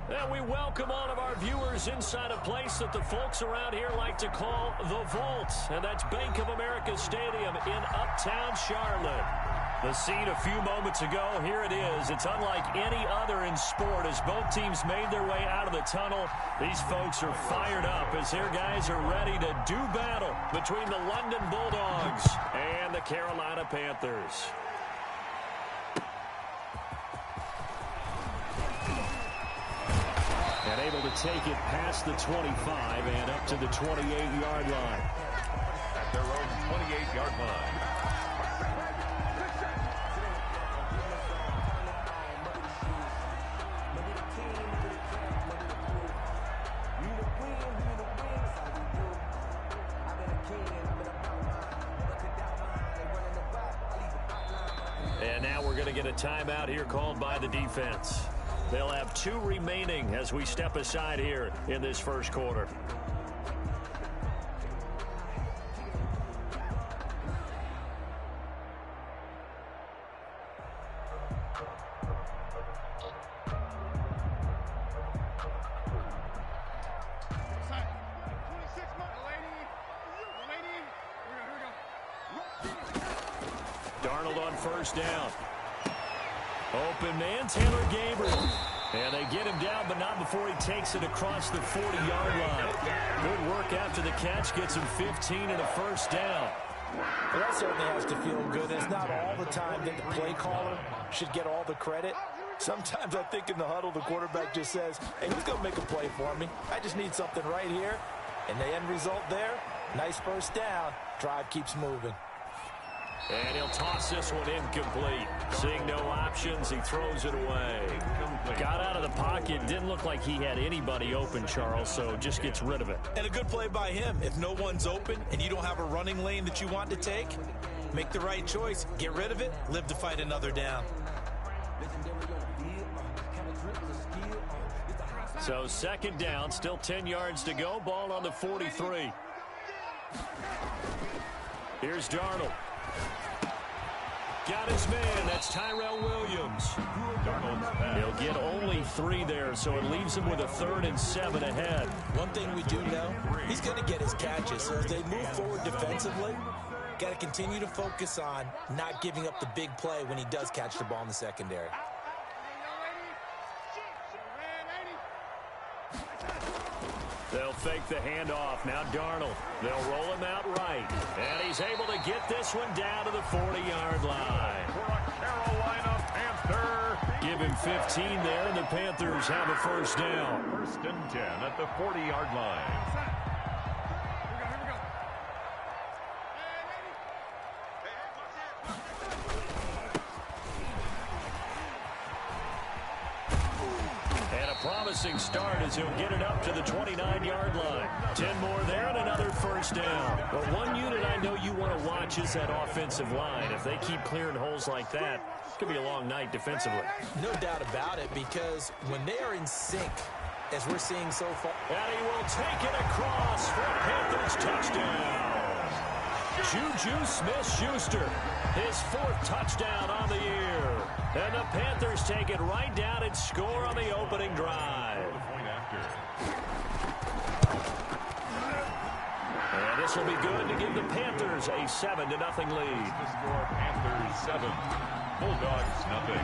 And we welcome all of our viewers inside a place that the folks around here like to call the Vault. And that's Bank of America Stadium in Uptown Charlotte. The scene a few moments ago, here it is. It's unlike any other in sport as both teams made their way out of the tunnel. These folks are fired up as their guys are ready to do battle between the London Bulldogs and the Carolina Panthers. And able to take it past the 25 and up to the 28-yard line. At their own 28-yard line. And now we're going to get a timeout here called by the defense. They'll have 2 remaining as we step aside here in this first quarter. Darnold on first down. Open man, Taylor Gabriel. And they get him down, but not before he takes it across the 40-yard line. Good work after the catch. Gets him 15 and a first down. Well, that certainly has to feel good. It's not all the time that the play caller should get all the credit. Sometimes I think in the huddle, the quarterback just says, hey, who's going to make a play for me? I just need something right here. And the end result there, nice first down. Drive keeps moving. And he'll toss this one incomplete. Seeing no options, he throws it away. Got out of the pocket. Didn't look like he had anybody open, Charles, so just gets rid of it. And a good play by him. If no one's open and you don't have a running lane that you want to take, make the right choice. Get rid of it. Live to fight another down. So second down, still 10 yards to go. Ball on the 43. Here's Darnold. Got his man. That's Tyrell Williams. He'll get only 3 there, so it leaves him with a 3rd and 7 ahead. One thing we do know, he's going to get his catches. So as they move forward defensively, got to continue to focus on not giving up the big play when he does catch the ball in the secondary. They'll fake the handoff. Now Darnold. They'll roll him out right. And he's able to get this one down to the 40-yard line. For a Carolina Panther. Give him 15 there, and the Panthers have a first down. 1st and 10 at the 40-yard line. Promising start as he'll get it up to the 29-yard line. 10 more there and another first down. But one unit I know you want to watch is that offensive line. If they keep clearing holes like that, it could be a long night defensively. No doubt about it, because when they are in sync, as we're seeing so far. And he will take it across for a Panthers touchdown. Juju Smith-Schuster, his 4th touchdown on the year. And the Panthers take it right down and score on the opening drive. And this will be good to give the Panthers a 7-0 lead. The score, Panthers 7, Bulldogs nothing.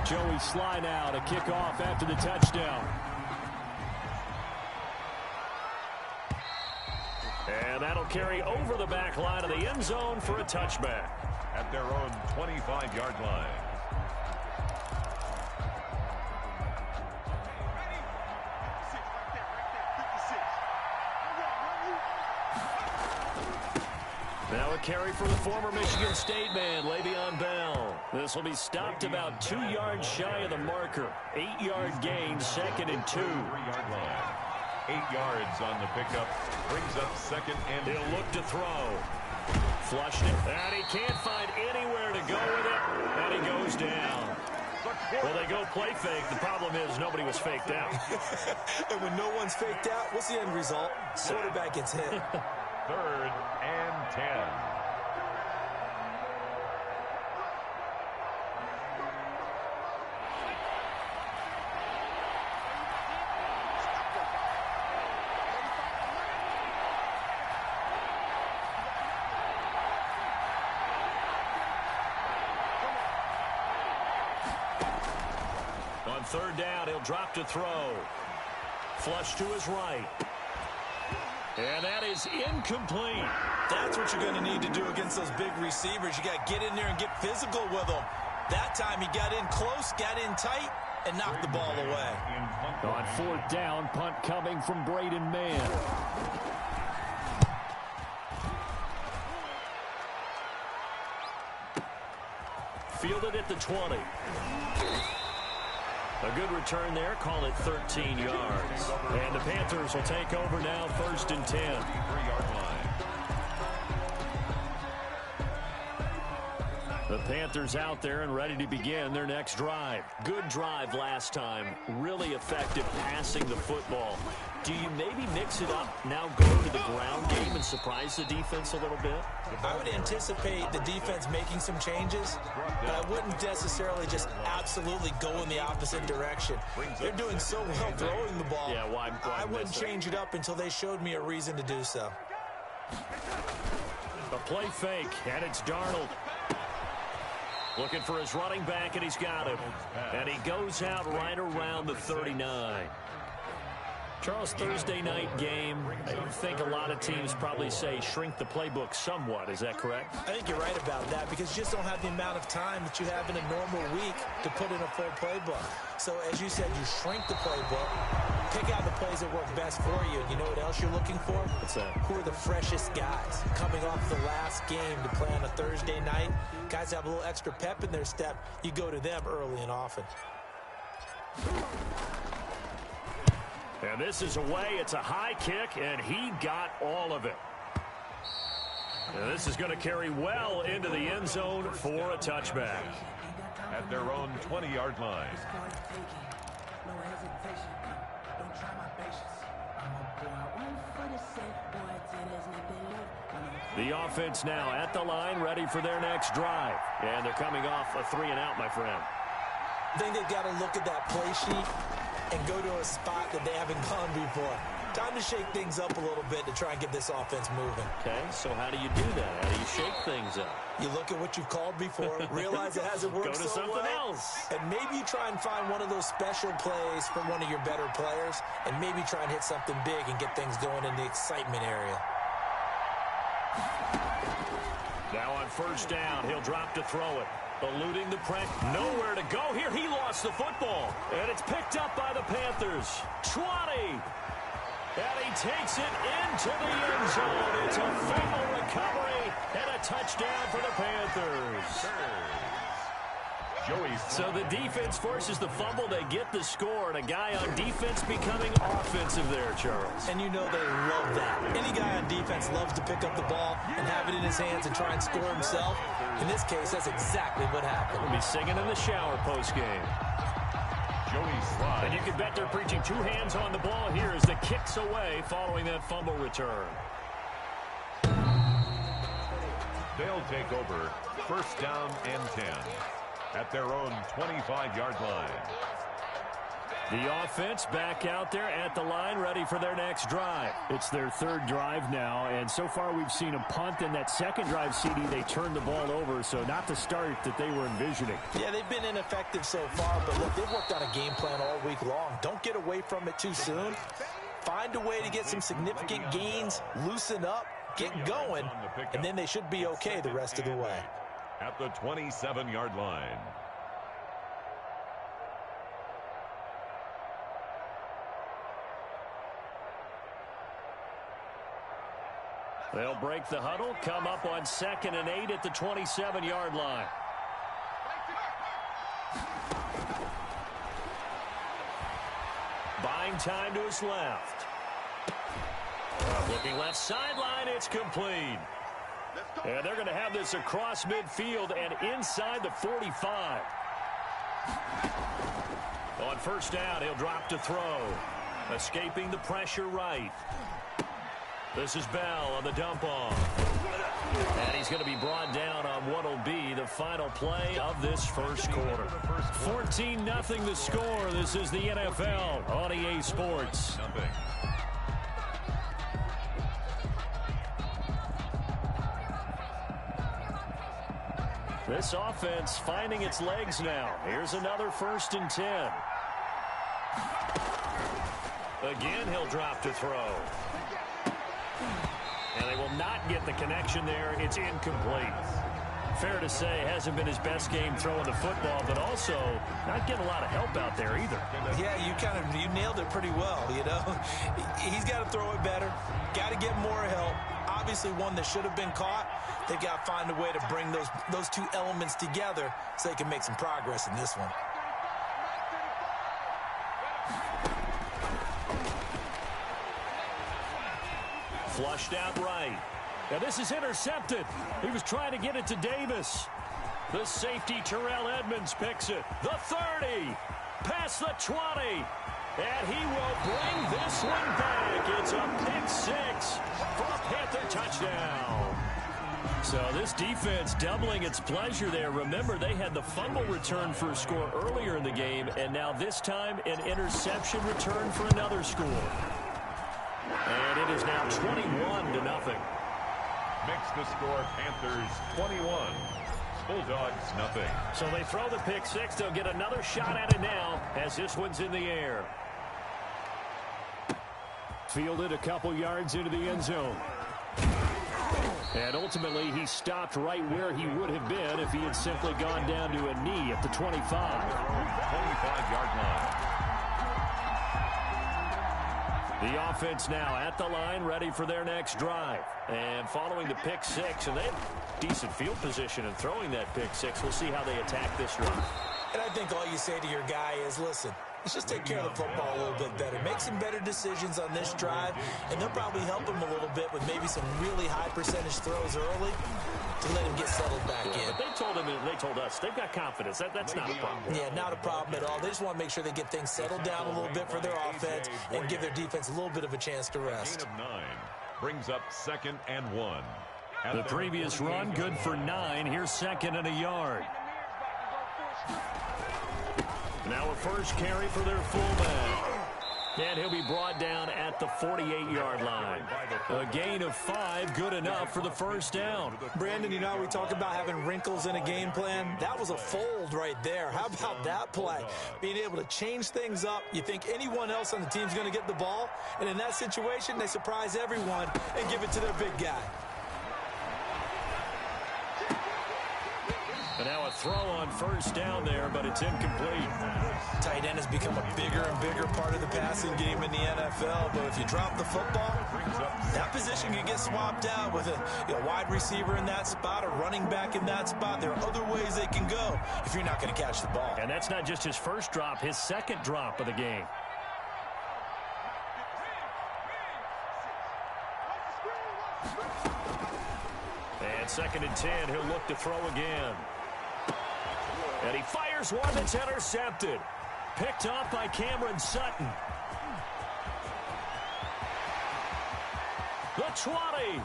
Joey Sly now to kick off after the touchdown. And that'll carry over the back line of the end zone for a touchback. At their own 25-yard line. Now a carry for the former Michigan State man, Le'Veon Bell. This will be stopped about 2 yards shy of the marker. 8-yard gain, 2nd and 2. 3-yard line. 8 yards on the pickup. Brings up 2nd and he'll look to throw. Flushed it. And he can't find anywhere to go with it. And he goes down. Well, they go play fake. The problem is nobody was faked out. And when no one's faked out, what's the end result? Quarterback gets hit. 3rd and 10. On third down, he'll drop to throw. Flush to his right. And that is incomplete. That's what you're going to need to do against those big receivers. You got to get in there and get physical with them. That time he got in close, got in tight, and knocked the ball away. On fourth down, punt coming from Maddennn. Fielded at the 20. A good return there. Call it 13 yards. And the Panthers will take over now, 1st and 10. 3-yard line. The Panthers out there and ready to begin their next drive. Good drive last time. Really effective passing the football. Do you maybe mix it up, now go to the ground game and surprise the defense a little bit? I would anticipate the defense making some changes, but I wouldn't necessarily just absolutely go in the opposite direction. They're doing so well throwing the ball. Yeah, why I wouldn't change it up until they showed me a reason to do so. A play fake, and it's Darnold. Looking for his running back, and he's got him. And he goes out right around the 39. Charles, Thursday night game, I think a lot of teams probably say shrink the playbook somewhat. Is that correct? I think you're right about that because you just don't have the amount of time that you have in a normal week to put in a full playbook. So, as you said, you shrink the playbook, pick out the plays that work best for you. You know what else you're looking for? What's that? Who are the freshest guys coming off the last game to play on a Thursday night? Guys have a little extra pep in their step. You go to them early and often. And this is away. It's a high kick, and he got all of it. And this is going to carry well into the end zone for a touchback. At their own 20-yard line. The offense now at the line, ready for their next drive. And they're coming off a 3-and-out, my friend. I think they've got to look at that play sheet and go to a spot that they haven't gone before. Time to shake things up a little bit to try and get this offense moving. Okay, so how do you do that? How do you shake things up? You look at what you've called before, realize it hasn't worked Go to so something well, else. and maybe you try and find one of those special plays from one of your better players, and maybe try and hit something big and get things going in the excitement area. Now on first down, he'll drop to throw it. Eluding the pressure. Nowhere to go here. He lost the football. And it's picked up by the Panthers. 20. And he takes it into the end zone. It's a fumble recovery and a touchdown for the Panthers. So the defense forces the fumble. They get the score, and a guy on defense becoming offensive there, Charles. And you know they love that. Any guy on defense loves to pick up the ball and have it in his hands and try and score himself. In this case, that's exactly what happened. We'll be singing in the shower post-game. And you can bet they're preaching two hands on the ball here as the kick's away following that fumble return. They'll take over 1st down and 10 at their own 25-yard line. The offense back out there at the line, ready for their next drive. It's their third drive now, and so far we've seen a punt. In that second drive, CD, they turned the ball over, so not the start that they were envisioning. Yeah, they've been ineffective so far, but look, they've worked on a game plan all week long. Don't get away from it too soon. Find a way to get some significant gains, loosen up, get going, and then they should be okay the rest of the way. At the 27-yard line. They'll break the huddle, come up on 2nd and 8 at the 27-yard line. Buying time to his left. Looking left sideline, it's complete. And they're going to have this across midfield and inside the 45. On first down, he'll drop to throw. Escaping the pressure right. This is Bell on the dump off. And he's going to be brought down on what will be the final play of this first quarter. 14-0 the score. This is the NFL on EA Sports. This offense finding its legs now. Here's another 1st and 10. Again, he'll drop to throw. And they will not get the connection there. It's incomplete. Fair to say, hasn't been his best game throwing the football, but also not getting a lot of help out there either. Yeah, you nailed it pretty well, you know. He's got to throw it better, got to get more help. Obviously one that should have been caught. They've got to find a way to bring those two elements together so they can make some progress in this one. Flushed out right. Now this is intercepted. He was trying to get it to Davis. The safety, Terrell Edmonds, picks it. The 30. Past the 20. And he will bring this one back. It's a pick six for a Panther touchdown. So this defense doubling its pleasure there. Remember, they had the fumble return for a score earlier in the game, and now this time an interception return for another score. And it is now 21-0. Makes the score Panthers 21. Bulldogs nothing. So they throw the pick six. They'll get another shot at it now as this one's in the air. Fielded a couple yards into the end zone. And ultimately, he stopped right where he would have been if he had simply gone down to a knee at the 25. 25-yard line. The offense now at the line, ready for their next drive. And following the pick six, and they have decent field position in throwing that pick six. We'll see how they attack this drive. And I think all you say to your guy is, listen, let's just take care of the football a little bit better. Make some better decisions on this drive, and they'll probably help him a little bit with maybe some really high percentage throws early to let him get settled back in. But they told him, and they told us, they've got confidence. That's not a problem. Yeah, not a problem at all. They just want to make sure they get things settled down a little bit for their offense and give their defense a little bit of a chance to rest. Gain of 9 brings up 2nd and 1. The previous run, good for 9. Here's 2nd and a yard. Now a first carry for their fullback. And he'll be brought down at the 48-yard line. A gain of 5, good enough for the first down. Brandon, you know, we talk about having wrinkles in a game plan. That was a fold right there. How about that play? Being able to change things up. You think anyone else on the team's going to get the ball, and in that situation, they surprise everyone and give it to their big guy. And now a throw on first down there, but it's incomplete. Tight end has become a bigger and bigger part of the passing game in the NFL, but if you drop the football, that position can get swapped out with a wide receiver in that spot, a running back in that spot. There are other ways they can go if you're not going to catch the ball. And that's not just his first drop, his second drop of the game. And 2nd and 10, he'll look to throw again. And he fires one that's intercepted. Picked off by Cameron Sutton. The 20.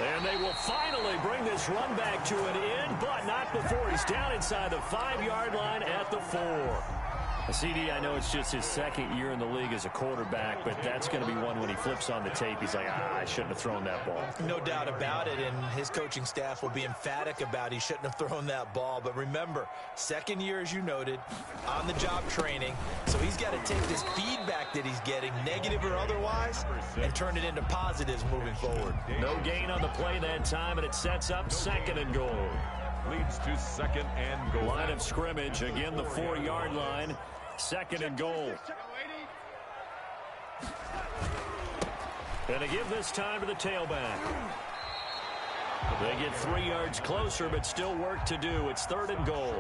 And they will finally bring this run back to an end, but not before he's down inside the 5-yard line at the 4. CD, I know it's just his second year in the league as a quarterback, but that's going to be one when he flips on the tape. He's like, I shouldn't have thrown that ball. No doubt about it, and his coaching staff will be emphatic about he shouldn't have thrown that ball. But remember, second year, as you noted, on-the-job training. So he's got to take this feedback that he's getting, negative or otherwise, and turn it into positives moving forward. No gain on the play that time, and it sets up 2nd and goal. Leads to 2nd and goal. Line of scrimmage, again the 4-yard line. 2nd and goal. And to give this time to the tailback. They get 3 yards closer, but still work to do. It's 3rd and goal.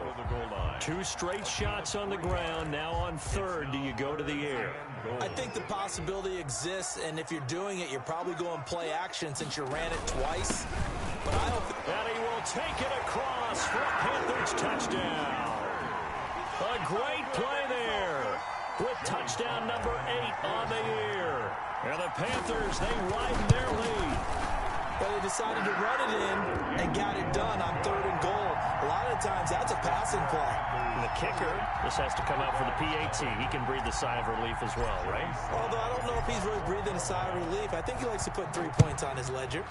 2 straight shots on the ground. Now on 3rd, do you go to the air? I think the possibility exists, and if you're doing it, you're probably going play action since you ran it twice. But I don't think... And he will take it across for a Panthers touchdown. A great play there with touchdown number 8 on the year. And the Panthers, they widen their lead. But they decided to run it in and got it done on 3rd and goal. A lot of times that's a passing play. And the kicker, this has to come out for the PAT. He can breathe a sigh of relief as well, right? Although I don't know if he's really breathing a sigh of relief. I think he likes to put 3 points on his ledger.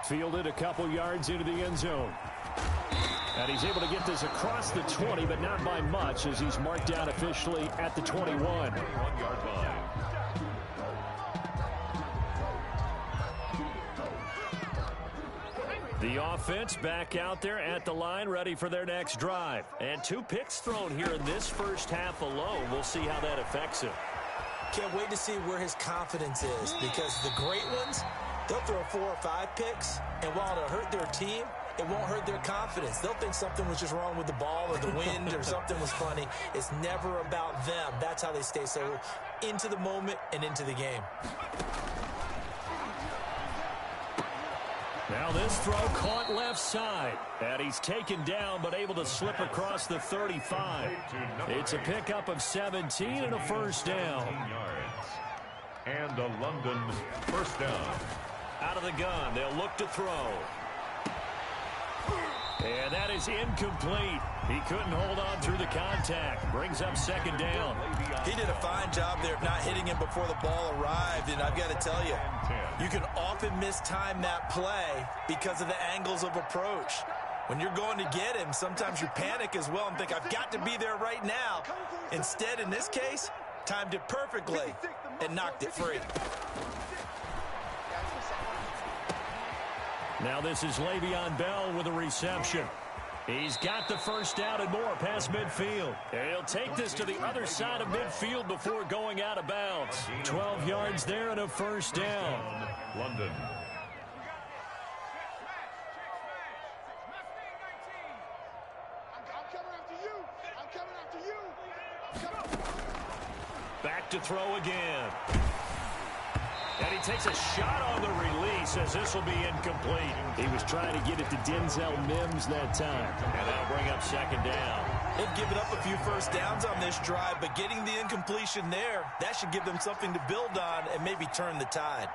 Fielded a couple yards into the end zone. And he's able to get this across the 20, but not by much, as he's marked down officially at the 21. 1-yard line. The offense back out there at the line, ready for their next drive. And 2 picks thrown here in this first half alone. We'll see how that affects him. Can't wait to see where his confidence is, because the great ones, they'll throw 4 or 5 picks, and while it'll hurt their team, it won't hurt their confidence. They'll think something was just wrong with the ball or the wind or something was funny. It's never about them. That's how they stay so into the moment and into the game. Now this throw caught left side. And he's taken down, but able to slip across the 35. It's a pickup of 17 and a first down. And a London first down. Out of the gun, they'll look to throw. And that is incomplete. He couldn't hold on through the contact. Brings up second down. He did a fine job there of not hitting him before the ball arrived, and I've got to tell you, you can often mistime that play because of the angles of approach. When you're going to get him, sometimes you panic as well and think, I've got to be there right now. Instead, in this case, timed it perfectly and knocked it free. Now this is Le'Veon Bell with a reception. He's got the first down and more past midfield. And he'll take this to the other side of midfield before going out of bounds. 12 yards there and a first down. London. Back to throw again. And he takes a shot on the release, as this will be incomplete. He was trying to get it to Denzel Mims that time. And that'll bring up second down. They've given up a few first downs on this drive, but getting the incompletion there, that should give them something to build on and maybe turn the tide.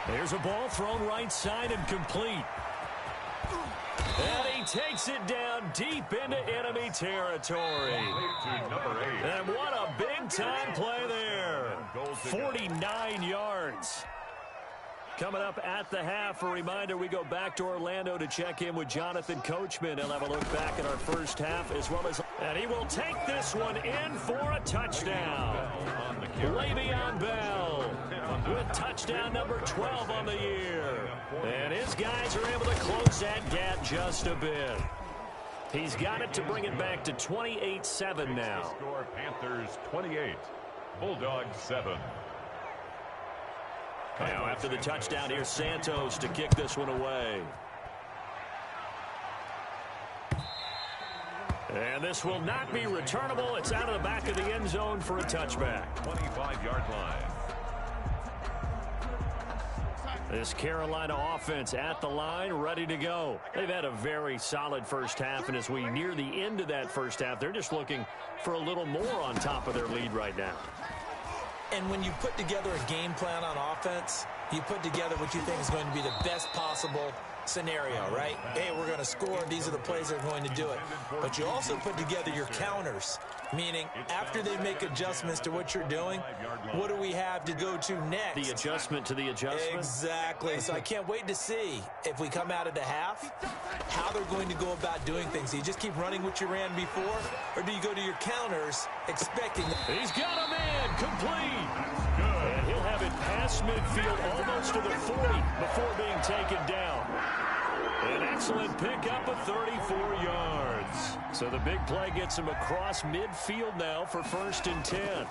There's a ball thrown right side and complete. And he takes it down deep into enemy territory. And what a big-time play there. 49 yards. Coming up at the half, a reminder, we go back to Orlando to check in with Jonathan Coachman. He'll have a look back at our first half as well as... And he will take this one in for a touchdown. Le'Veon Bell with touchdown number 12 on the year. And his guys are able to close that gap just a bit. He's got it to bring it back to 28-7 now. Score Panthers 28, Bulldogs 7. Now after the touchdown, here's Santos to kick this one away. And this will not be returnable. It's out of the back of the end zone for a touchback. 25-yard line. This Carolina offense at the line, ready to go. They've had a very solid first half, and as we near the end of that first half, they're just looking for a little more on top of their lead right now. And when you put together a game plan on offense, you put together what you think is going to be the best possible scenario, right? Hey, we're going to score. These are the plays that are going to do it. But you also put together your counters, meaning after they make adjustments to what you're doing, what do we have to go to next? The adjustment to the adjustment? Exactly. So I can't wait to see if we come out of the half, how they're going to go about doing things. Do you just keep running what you ran before, or do you go to your counters expecting... He's got a man complete. And he'll have it past midfield almost to the 40 before being taken down. An excellent pickup of 34 yards. So the big play gets him across midfield now for 1st and 10.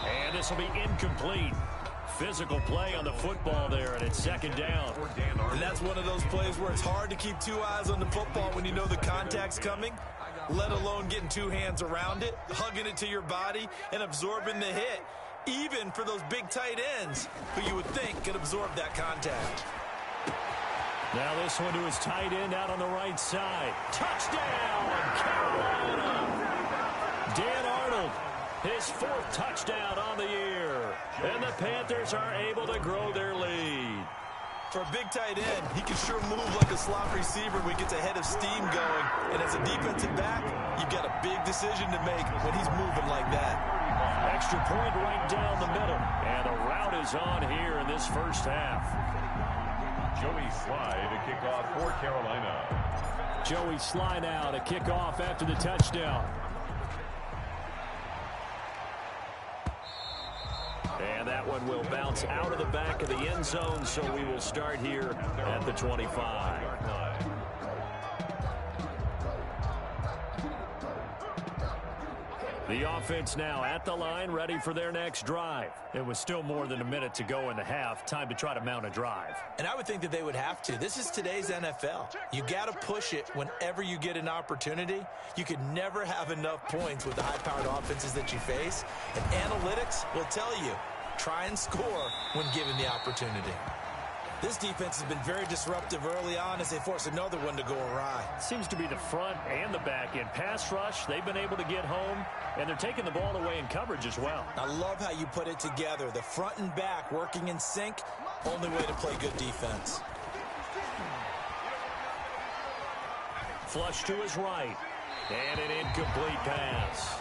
And this will be incomplete. Physical play on the football there, and it's 2nd down. And that's one of those plays where it's hard to keep 2 eyes on the football when you know the contact's coming, let alone getting 2 hands around it, hugging it to your body, and absorbing the hit. Even for those big tight ends who you would think could absorb that contact. Now this one to his tight end out on the right side. Touchdown, Carolina! Dan Arnold, his 4th touchdown on the year. And the Panthers are able to grow their lead. For a big tight end, he can sure move like a slot receiver when he gets a head of steam going. And as a defensive back, you've got a big decision to make when he's moving like that. Extra point right down the middle. And the route is on here in this first half. Joey Sly to kick off for Carolina. Joey Sly now to kick off after the touchdown. And that one will bounce out of the back of the end zone, so we will start here at the 25. The offense now at the line, ready for their next drive. It was still more than a minute to go in the half. Time to try to mount a drive. And I would think that they would have to. This is today's NFL. You got to push it whenever you get an opportunity. You could never have enough points with the high-powered offenses that you face. And analytics will tell you, try and score when given the opportunity. This defense has been very disruptive early on as they force another one to go awry. Seems to be the front and the back end. Pass rush, they've been able to get home, and they're taking the ball away in coverage as well. I love how you put it together. The front and back working in sync, only way to play good defense. Flush to his right, and an incomplete pass.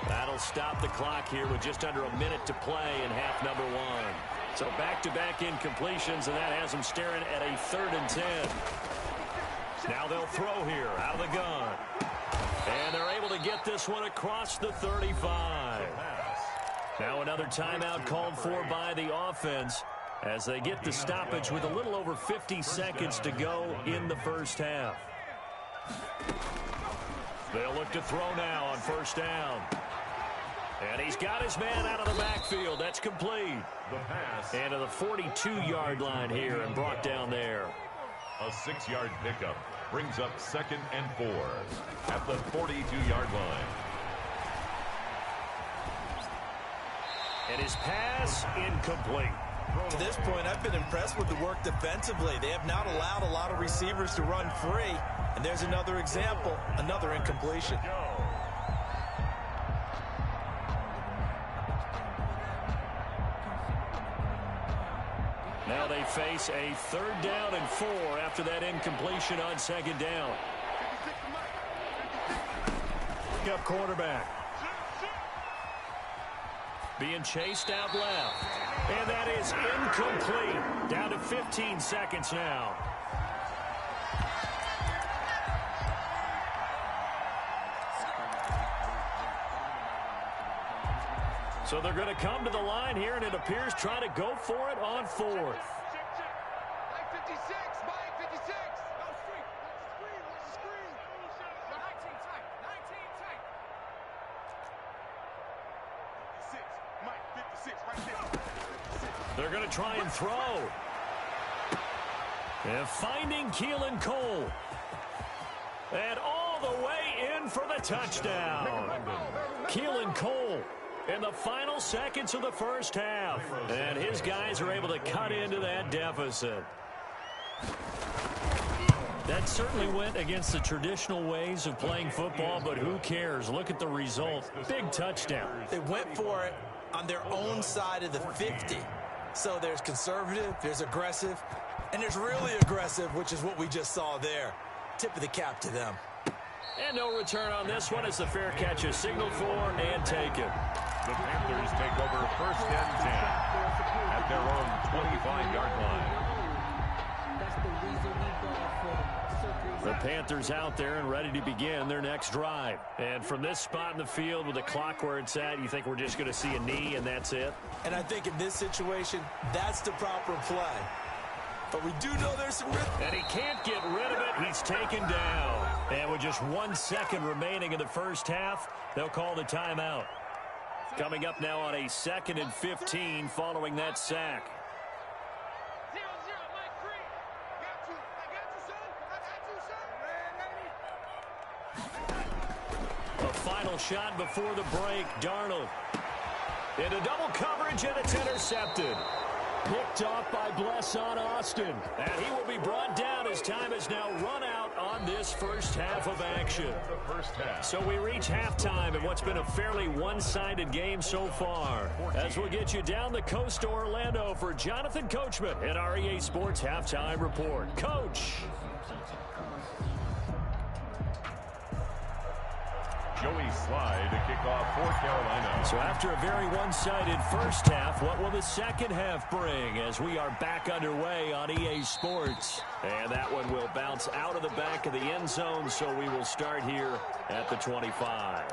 That'll stop the clock here with just under a minute to play in half number one. So back-to-back incompletions, and that has them staring at a 3rd and 10. Now they'll throw here out of the gun. And they're able to get this one across the 35. Now another timeout called for by the offense as they get the stoppage with a little over 50 seconds to go in the first half. They'll look to throw now on first down. And he's got his man out of the backfield. That's complete. The pass. And to the 42-yard line here and brought down there. A 6-yard pickup brings up 2nd and 4 at the 42-yard line. And his pass incomplete. To this point, I've been impressed with the work defensively. They have not allowed a lot of receivers to run free. And there's another example, another incompletion. Now they face a 3rd down and 4 after that incompletion on 2nd down. Up quarterback. Being chased out left. And that is incomplete. Down to 15 seconds now. So they're going to come to the line here, and it appears try to go for it on 4th. They're going to try and throw. And finding Keelan Cole. And all the way in for the touchdown. Keelan Cole in the final seconds of the first half. And his guys are able to cut into that deficit. That certainly went against the traditional ways of playing football, but who cares? Look at the result. Big touchdown. They went for it on their own side of the 50. So there's conservative, there's aggressive, and there's really aggressive, which is what we just saw there. Tip of the cap to them. And no return on this one as the fair catch is signaled for and taken. The Panthers take over 1st and 10 at their own 25-yard line. The Panthers out there and ready to begin their next drive. And from this spot in the field with the clock where it's at, you think we're just going to see a knee and that's it? And I think in this situation, that's the proper play. But we do know there's some risk. And he can't get rid of it. He's taken down. And with just 1 second remaining in the first half, they'll call the timeout. Coming up now on a 2nd and 15 following that sack. A final shot before the break. Darnold into double coverage, and it's intercepted. Picked off by Blesson Austin. And he will be brought down as time has now run out on this first half of action. So we reach halftime in what's been a fairly one-sided game so far. As we'll get you down the coast to Orlando for Jonathan Coachman at our EA Sports Halftime Report. Coach. Joey Slye to kick off for Carolina. So after a very one-sided first half, what will the second half bring as we are back underway on EA Sports? And that one will bounce out of the back of the end zone, so we will start here at the 25.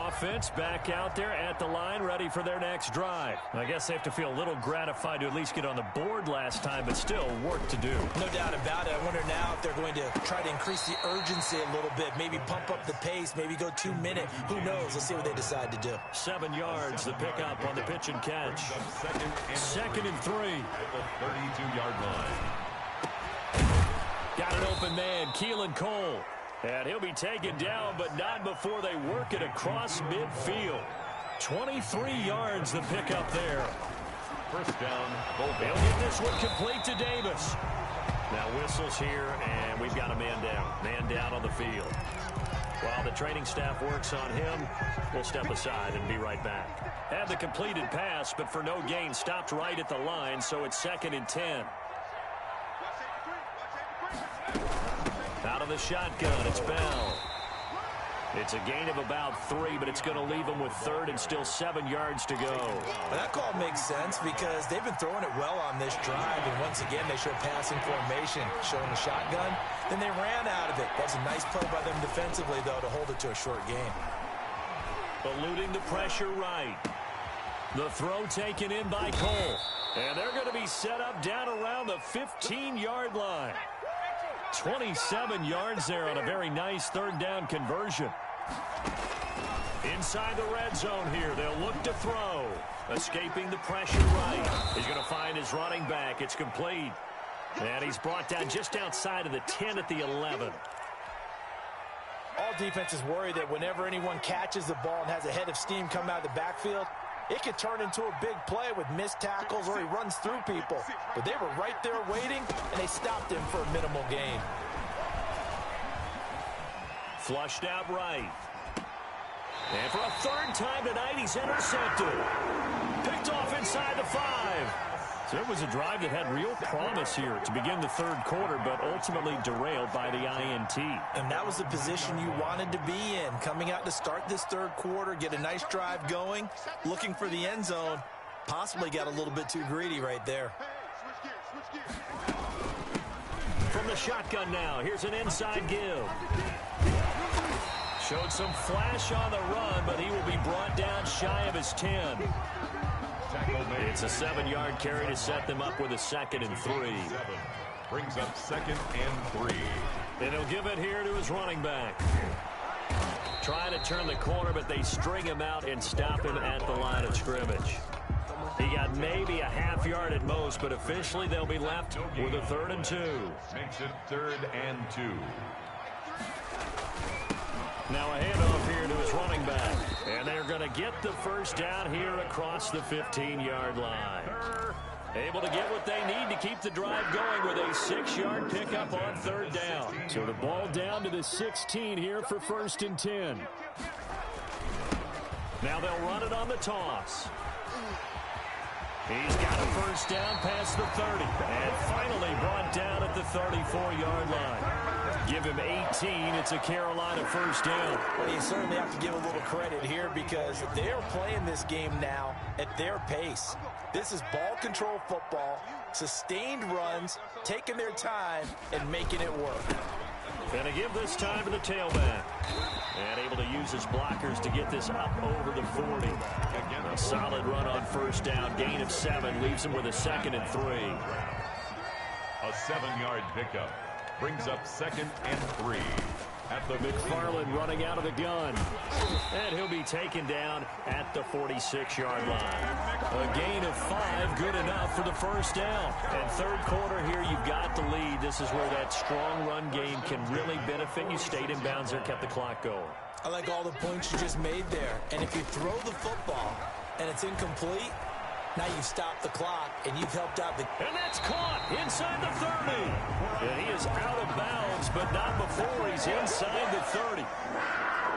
Offense back out there at the line, ready for their next drive. I guess they have to feel a little gratified to at least get on the board last time, but still work to do. No doubt about it. I wonder now if they're going to try to increase the urgency a little bit, maybe pump up the pace, maybe go 2 minute. Who knows? Let's see what they decide to do. 7 yards, the pickup on the pitch and catch. Second and 3. At the 32-yard line. Got an open man, Keelan Cole. And he'll be taken down, but not before they work it across midfield. 23 yards the pickup there. First down. They'll get this one complete to Davis. Now whistles here, and we've got a man down. Man down on the field. While the training staff works on him, we'll step aside and be right back. Had the completed pass, but for no gain, stopped right at the line, so it's 2nd and 10. Out of the shotgun, it's Bell. It's a gain of about 3, but it's going to leave them with 3rd and still 7 yards to go. Well, that call makes sense because they've been throwing it well on this drive, and once again they show passing formation, showing the shotgun. Then they ran out of it. That's a nice play by them defensively, though, to hold it to a short game. Eluding the pressure right. The throw taken in by Cole. And they're going to be set up down around the 15-yard line. 27 yards there on a very nice 3rd down conversion. Inside the red zone here, they'll look to throw. Escaping the pressure right. He's going to find his running back. It's complete. And he's brought down just outside of the 10 at the 11. All defenses worry that whenever anyone catches the ball and has a head of steam come out of the backfield, it could turn into a big play with missed tackles or he runs through people. But they were right there waiting, and they stopped him for a minimal gain. Flushed out right. And for a 3rd time tonight, he's intercepted. Picked off inside the 5. So it was a drive that had real promise here to begin the 3rd quarter, but ultimately derailed by the INT. And that was the position you wanted to be in. Coming out to start this 3rd quarter, get a nice drive going, looking for the end zone. Possibly got a little bit too greedy right there. From the shotgun now, here's an inside give. Showed some flash on the run, but he will be brought down shy of his 10. It's a 7-yard carry to set them up with a 2nd and 3. Brings up 2nd and 3. And he'll give it here to his running back. Trying to turn the corner, but they string him out and stop him at the line of scrimmage. He got maybe a half yard at most, but officially they'll be left with a 3rd and 2. Makes it 3rd and 2. Now a handoff here to his running back. And they're going to get the first down here across the 15-yard line. Able to get what they need to keep the drive going with a 6-yard pickup on 3rd down. So the ball down to the 16 here for 1st and 10. Now they'll run it on the toss. He's got a first down past the 30. And finally brought down at the 34-yard line. Give him 18. It's a Carolina first down. Well, you certainly have to give a little credit here because they're playing this game now at their pace. This is ball control football, sustained runs, taking their time, and making it work. Going to give this time to the tailback. And able to use his blockers to get this up over the 40. A solid run on first down. Gain of 7 leaves him with a 2nd and 3. A 7-yard pickup. brings up 2nd and 3. At the McFarland running out of the gun. And he'll be taken down at the 46-yard line. A gain of 5, good enough for the first down. And third quarter here, you've got the lead. This is where that strong run game can really benefit you. Stayed in bounds there, kept the clock going. I like all the points you just made there. And if you throw the football and it's incomplete, now you stop the clock, and you've helped out the... And that's caught inside the 30. And he is out of bounds, but not before he's inside the 30.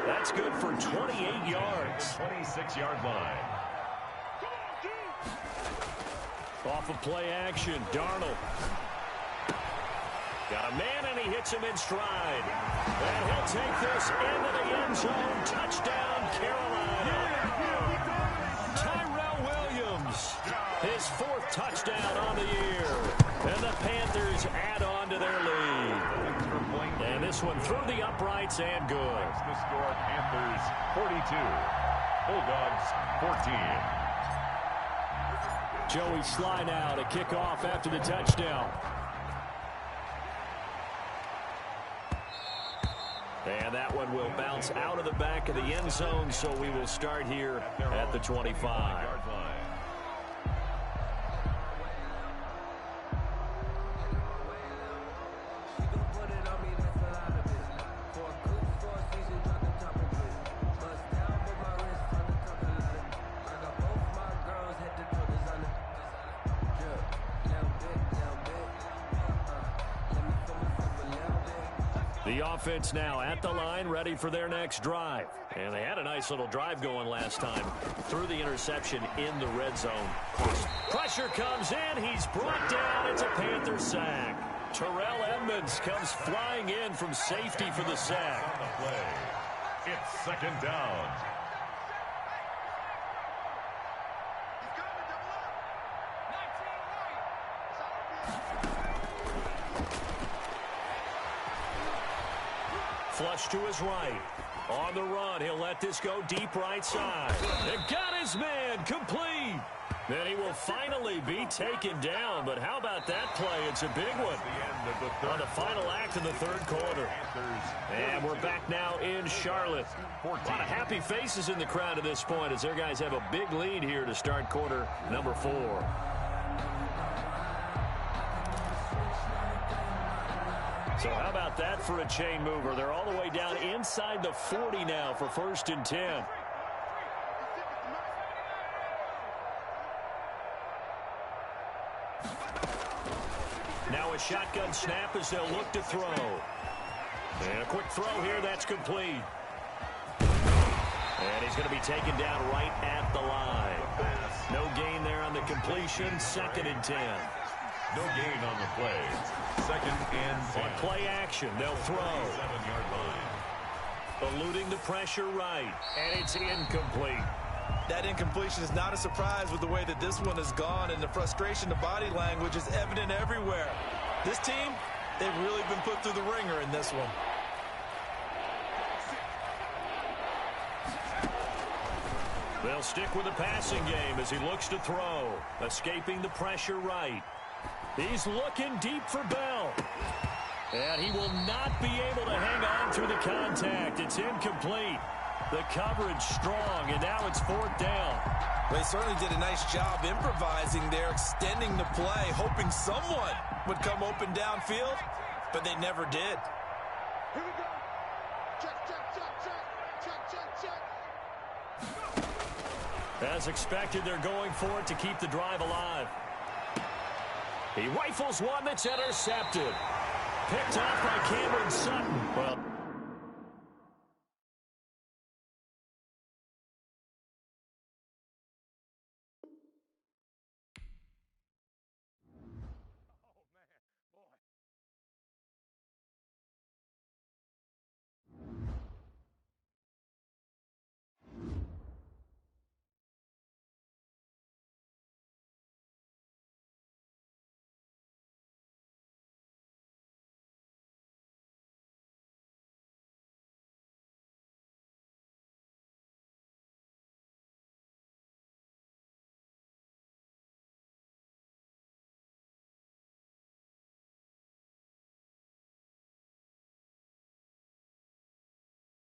That's good for 28 yards. 26-yard line. Off of play action, Darnold. Got a man, and he hits him in stride. And he'll take this into the end zone. Touchdown, Carolina. His 4th touchdown on the year. And the Panthers add on to their lead. And this one through the uprights and good. The score, Panthers 42, Bulldogs 14. Joey Sly now to kick off after the touchdown. And that one will bounce out of the back of the end zone, so we will start here at the 25. The offense now at the line, ready for their next drive. And they had a nice little drive going last time. Through the interception in the red zone. Pressure comes in. He's brought down. It's a Panther sack. Terrell Edmonds comes flying in from safety for the sack. On the play, it's 2nd down. Flush to his right. On the run, he'll let this go deep right side. And got his man complete. Then he will finally be taken down. But how about that play? It's a big one. On the final act of the third quarter. And we're back now in Charlotte. A lot of happy faces in the crowd at this point as their guys have a big lead here to start quarter number 4. So how about that for a chain mover? They're all the way down inside the 40 now for 1st and 10. Now a shotgun snap as they'll look to throw. And a quick throw here, that's complete. And he's going to be taken down right at the line. No gain there on the completion, 2nd and 10. No gain on the play. 2nd and 10. On play action, they'll throw. 7-yard line. Eluding the pressure right, and it's incomplete. That incompletion is not a surprise with the way that this one has gone, and the frustration, the body language is evident everywhere. This team, they've really been put through the ringer in this one. They'll stick with the passing game as he looks to throw. Escaping the pressure right. He's looking deep for Bell. And he will not be able to hang on through the contact. It's incomplete. The coverage strong, and now it's 4th down. They certainly did a nice job improvising there, extending the play, hoping someone would come open downfield, but they never did. Here we go. Check. As expected, they're going for it to keep the drive alive. He rifles one that's intercepted. Picked off by Cameron Sutton. Well,